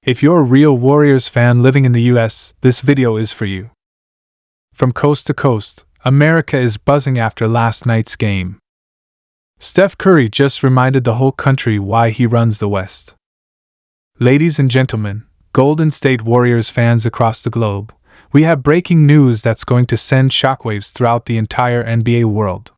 If you're a real Warriors fan living in the US, this video is for you. From coast to coast, America is buzzing after last night's game. Steph Curry just reminded the whole country why he runs the West. Ladies and gentlemen, Golden State Warriors fans across the globe, we have breaking news that's going to send shockwaves throughout the entire NBA world.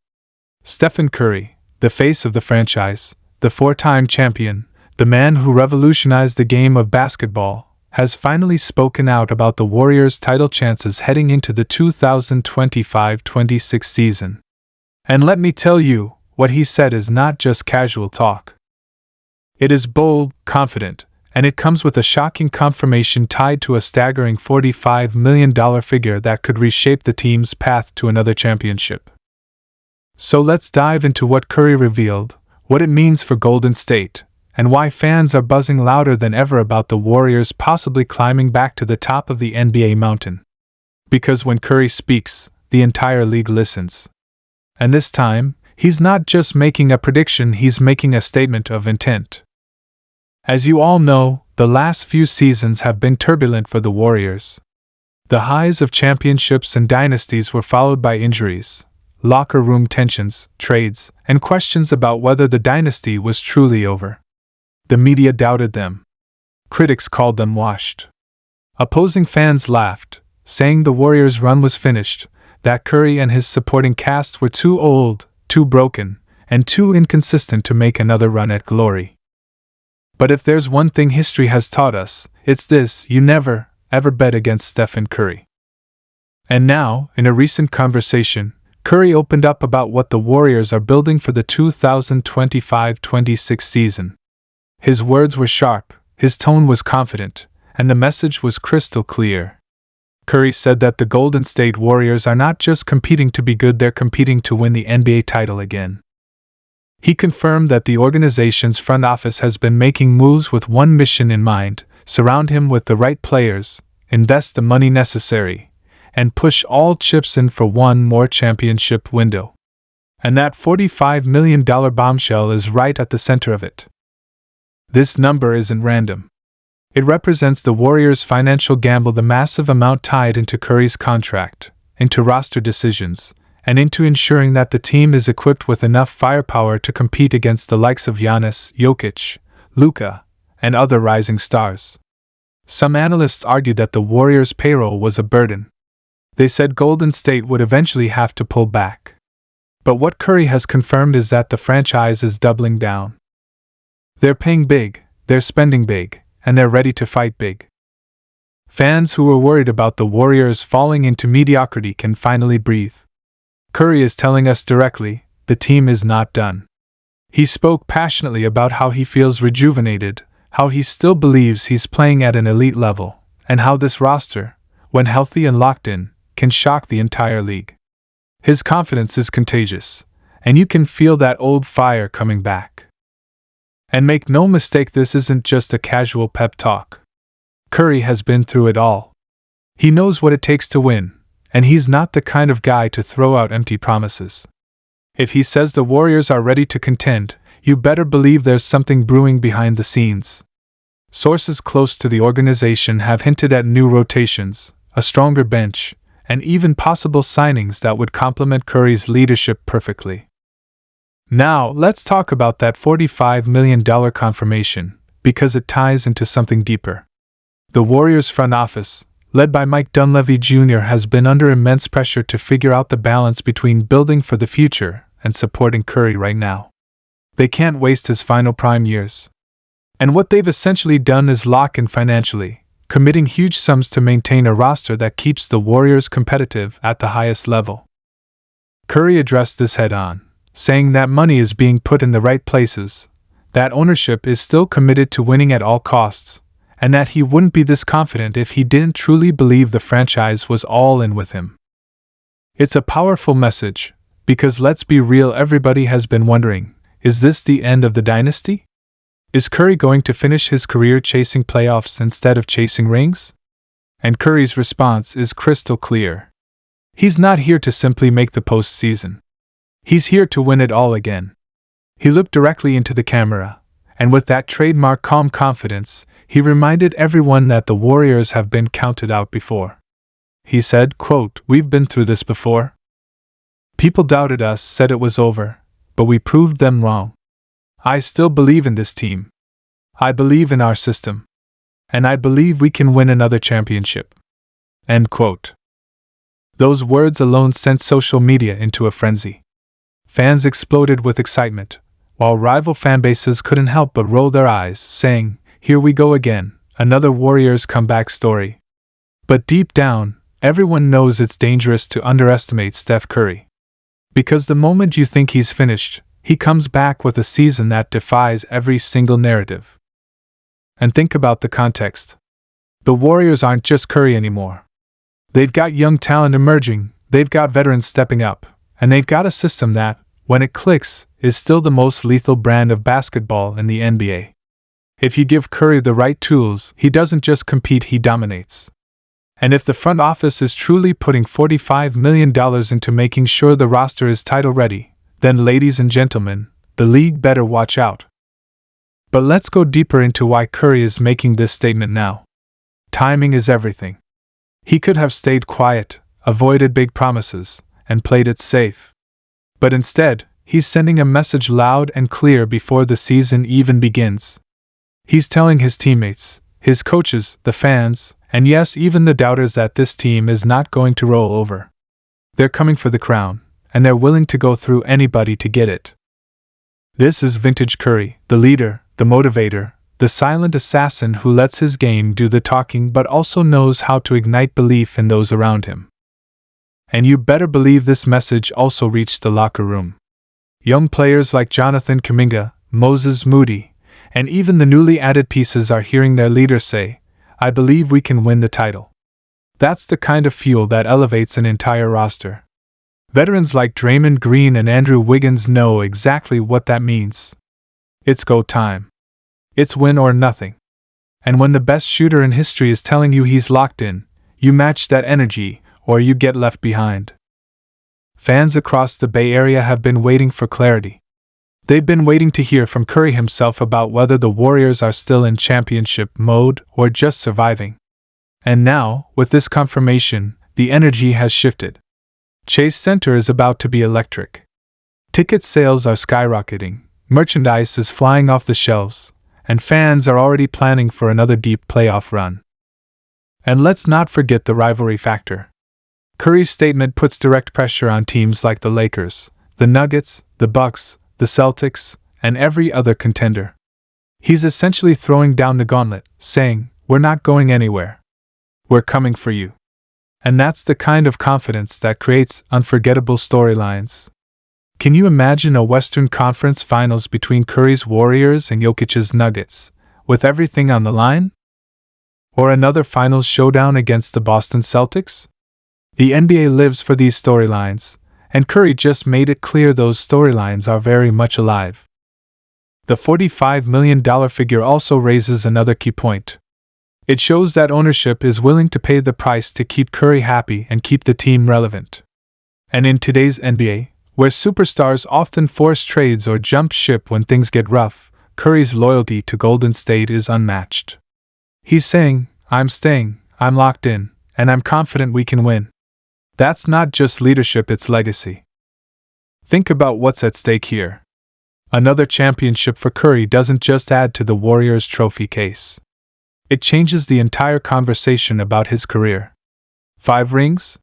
Stephen Curry, the face of the franchise, the four-time champion, the man who revolutionized the game of basketball, has finally spoken out about the Warriors' title chances heading into the 2025-26 season. And let me tell you, what he said is not just casual talk. It is bold, confident, and it comes with a shocking confirmation tied to a staggering $45 million figure that could reshape the team's path to another championship. So let's dive into what Curry revealed, what it means for Golden State, and why fans are buzzing louder than ever about the Warriors possibly climbing back to the top of the NBA mountain. Because when Curry speaks, the entire league listens. And this time, he's not just making a prediction, he's making a statement of intent. As you all know, the last few seasons have been turbulent for the Warriors. The highs of championships and dynasties were followed by injuries, locker room tensions, trades, and questions about whether the dynasty was truly over. The media doubted them. Critics called them washed. Opposing fans laughed, saying the Warriors' run was finished, that Curry and his supporting cast were too old, too broken, and too inconsistent to make another run at glory. But if there's one thing history has taught us, it's this: you never, ever bet against Stephen Curry. And now, in a recent conversation, Curry opened up about what the Warriors are building for the 2025-26 season. His words were sharp, his tone was confident, and the message was crystal clear. Curry said that the Golden State Warriors are not just competing to be good, they're competing to win the NBA title again. He confirmed that the organization's front office has been making moves with one mission in mind: surround him with the right players, invest the money necessary, and push all chips in for one more championship window. And that $45 million bombshell is right at the center of it. This number isn't random. It represents the Warriors' financial gamble, the massive amount tied into Curry's contract, into roster decisions, and into ensuring that the team is equipped with enough firepower to compete against the likes of Giannis, Jokic, Luka, and other rising stars. Some analysts argued that the Warriors' payroll was a burden. They said Golden State would eventually have to pull back. But what Curry has confirmed is that the franchise is doubling down. They're paying big, they're spending big, and they're ready to fight big. Fans who were worried about the Warriors falling into mediocrity can finally breathe. Curry is telling us directly, the team is not done. He spoke passionately about how he feels rejuvenated, how he still believes he's playing at an elite level, and how this roster, when healthy and locked in, can shock the entire league. His confidence is contagious, and you can feel that old fire coming back. And make no mistake, this isn't just a casual pep talk. Curry has been through it all. He knows what it takes to win, and he's not the kind of guy to throw out empty promises. If he says the Warriors are ready to contend, you better believe there's something brewing behind the scenes. Sources close to the organization have hinted at new rotations, a stronger bench, and even possible signings that would complement Curry's leadership perfectly. Now, let's talk about that $45 million confirmation, because it ties into something deeper. The Warriors front office, led by Mike Dunleavy Jr., has been under immense pressure to figure out the balance between building for the future and supporting Curry right now. They can't waste his final prime years. And what they've essentially done is lock in financially, committing huge sums to maintain a roster that keeps the Warriors competitive at the highest level. Curry addressed this head-on, saying that money is being put in the right places, that ownership is still committed to winning at all costs, and that he wouldn't be this confident if he didn't truly believe the franchise was all in with him. It's a powerful message, because let's be real, everybody has been wondering, is this the end of the dynasty? Is Curry going to finish his career chasing playoffs instead of chasing rings? And Curry's response is crystal clear. He's not here to simply make the postseason. He's here to win it all again. He looked directly into the camera, and with that trademark calm confidence, He reminded everyone that the Warriors have been counted out before. He said, quote, "We've been through this before. People doubted us, said it was over, but we proved them wrong. I still believe in this team. I believe in our system. And I believe we can win another championship." End quote. Those words alone sent social media into a frenzy. Fans exploded with excitement, while rival fanbases couldn't help but roll their eyes, saying, "Here we go again, another Warriors comeback story." But deep down, everyone knows it's dangerous to underestimate Steph Curry. Because the moment you think he's finished, he comes back with a season that defies every single narrative. And think about the context. The Warriors aren't just Curry anymore. They've got young talent emerging, they've got veterans stepping up, and they've got a system that, when it clicks, is still the most lethal brand of basketball in the NBA. If you give Curry the right tools, he doesn't just compete, he dominates. And if the front office is truly putting $45 million into making sure the roster is title ready, then ladies and gentlemen, the league better watch out. But let's go deeper into why Curry is making this statement now. Timing is everything. He could have stayed quiet, avoided big promises, and played it safe. But instead, he's sending a message loud and clear before the season even begins. He's telling his teammates, his coaches, the fans, and yes, even the doubters that this team is not going to roll over. They're coming for the crown, and they're willing to go through anybody to get it. This is vintage Curry, the leader, the motivator, the silent assassin who lets his game do the talking but also knows how to ignite belief in those around him. And you better believe this message also reached the locker room. Young players like Jonathan Kuminga, Moses Moody, and even the newly added pieces are hearing their leader say, "I believe we can win the title." That's the kind of fuel that elevates an entire roster. Veterans like Draymond Green and Andrew Wiggins know exactly what that means. It's go time. It's win or nothing. And when the best shooter in history is telling you he's locked in, you match that energy, or you get left behind. Fans across the Bay Area have been waiting for clarity. They've been waiting to hear from Curry himself about whether the Warriors are still in championship mode or just surviving. And now, with this confirmation, the energy has shifted. Chase Center is about to be electric. Ticket sales are skyrocketing, merchandise is flying off the shelves, and fans are already planning for another deep playoff run. And let's not forget the rivalry factor. Curry's statement puts direct pressure on teams like the Lakers, the Nuggets, the Bucks, the Celtics, and every other contender. He's essentially throwing down the gauntlet, saying, "We're not going anywhere. We're coming for you." And that's the kind of confidence that creates unforgettable storylines. Can you imagine a Western Conference Finals between Curry's Warriors and Jokic's Nuggets, with everything on the line? Or another Finals showdown against the Boston Celtics? The NBA lives for these storylines, and Curry just made it clear those storylines are very much alive. The $45 million figure also raises another key point. It shows that ownership is willing to pay the price to keep Curry happy and keep the team relevant. And in today's NBA, where superstars often force trades or jump ship when things get rough, Curry's loyalty to Golden State is unmatched. He's saying, "I'm staying, I'm locked in, and I'm confident we can win." That's not just leadership, it's legacy. Think about what's at stake here. Another championship for Curry doesn't just add to the Warriors' trophy case. It changes the entire conversation about his career. 5 rings?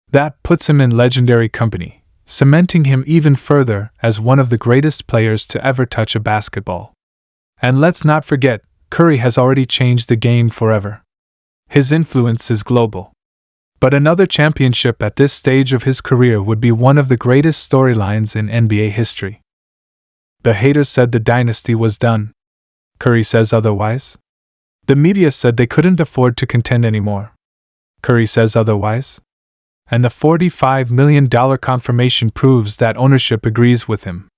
That puts him in legendary company, cementing him even further as one of the greatest players to ever touch a basketball. And let's not forget, Curry has already changed the game forever. His influence is global. But another championship at this stage of his career would be one of the greatest storylines in NBA history. The haters said the dynasty was done. Curry says otherwise. The media said they couldn't afford to contend anymore. Curry says otherwise. And the $45 million confirmation proves that ownership agrees with him.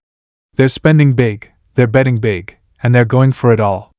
They're spending big, they're betting big, and they're going for it all.